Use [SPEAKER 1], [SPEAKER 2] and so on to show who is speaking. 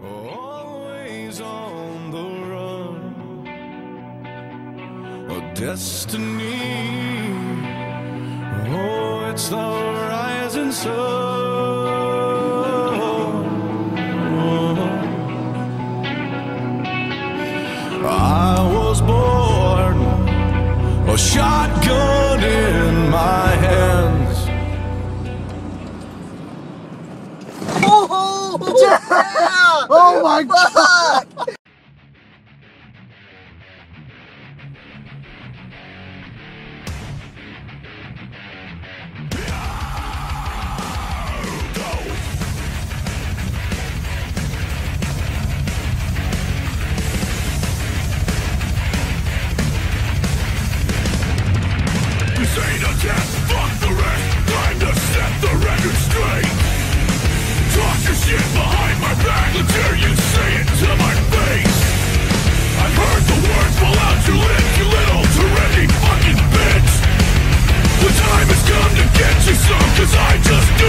[SPEAKER 1] Always on the run, a destiny. Oh, it's the rising sun. I was born, a shotgun in my hands.
[SPEAKER 2] Oh, yeah! Oh my God!
[SPEAKER 1] Say to death, fuck the rest. Time to set the record straight. Talk your shit behind my back. Let's hear you say it to my face. I've heard the words fall out your lips, you little Toretti fucking bitch. The time has come to get you some, cause I just do